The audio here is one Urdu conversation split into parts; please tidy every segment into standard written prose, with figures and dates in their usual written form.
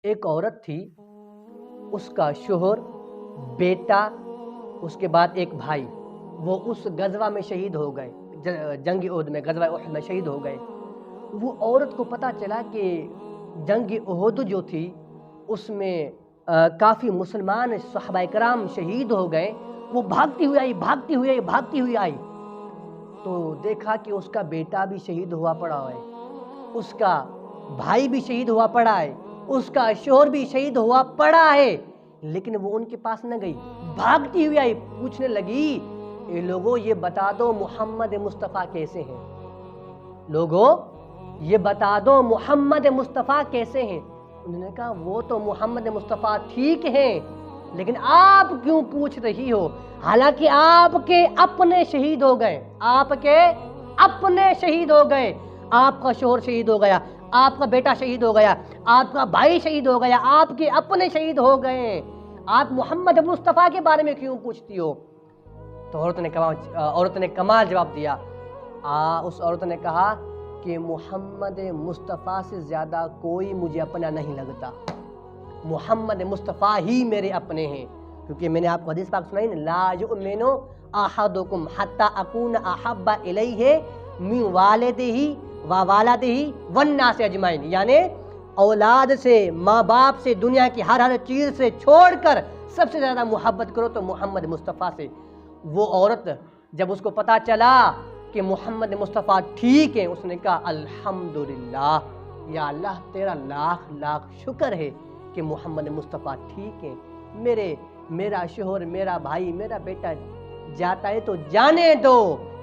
ایک عورت تھی، اس کا شوہر، بیٹا، اس کے بعد ایک بھائی، وہ اس غزوہ میں شہید ہو گئے، جنگ احد میں، غزوہ احد میں شہید ہو گئے۔ وہ عورت کو پتہ چلا کہ جنگ احد جو تھی اس میں کافی مسلمان صحابہ کرام شہید ہو گئے۔ وہ بھاگتی ہوئی آئی تو دیکھا کہ اس کا بیٹا بھی شہید ہوا پڑا ہے، اس کا بھائی بھی شہید ہوا پڑا ہے، اس کا شوہر بھی شہید ہوا پڑا ہے، لیکن وہ ان کے پاس نہ گئی، بھاگتی ہوئی آئی، پوچھنے لگی اے لوگوں یہ بتا دو محمد مصطفیٰ کیسے ہیں، لوگوں یہ بتا دو محمد مصطفیٰ کیسے ہیں۔ انہوں نے کہا وہ تو محمد مصطفیٰ ٹھیک ہیں، لیکن آپ کیوں پوچھ رہی ہو، حالانکہ آپ کے اپنے شہید ہو گئے، آپ کے اپنے شہید ہو گئے، آپ کا شوہر شہید ہو گیا، آپ کا بیٹا شہید ہو گیا، آپ کا بھائی شہید ہو گیا، آپ کے اپنے شہید ہو گئے، آپ محمد مصطفیٰ کے بارے میں کیوں پوچھتی ہو؟ تو عورت نے کمال جواب دیا۔ اس عورت نے کہا کہ محمد مصطفیٰ سے زیادہ کوئی مجھے اپنا نہیں لگتا، محمد مصطفیٰ ہی میرے اپنے ہیں، کیونکہ میں نے آپ کو حدیث پاک سنائی نا، لا یؤمن احدکم حتی اکون احب الیہ من والدہ و والدہ والناس اجمعین، یعنی اولاد سے، ماں باپ سے، دنیا کی ہر چیز سے چھوڑ کر سب سے زیادہ محبت کرو تو محمد مصطفیٰ سے۔ وہ عورت جب اس کو پتا چلا کہ محمد مصطفیٰ ٹھیک ہیں، اس نے کہا الحمدللہ، یا اللہ تیرا لاکھ لاکھ شکر ہے کہ محمد مصطفیٰ ٹھیک ہیں، میرا شوہر، میرا بھائی، میرا بیٹا جاتا ہے تو جانے دو،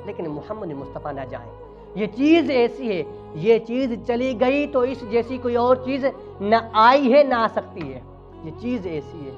لیکن محمد مصطفیٰ نہ جائیں، یہ چیز ایسی ہے، یہ چیز چلی گئی تو اس جیسی کوئی اور چیز نہ آئی ہے نہ آ سکتی ہے، یہ چیز ایسی ہے۔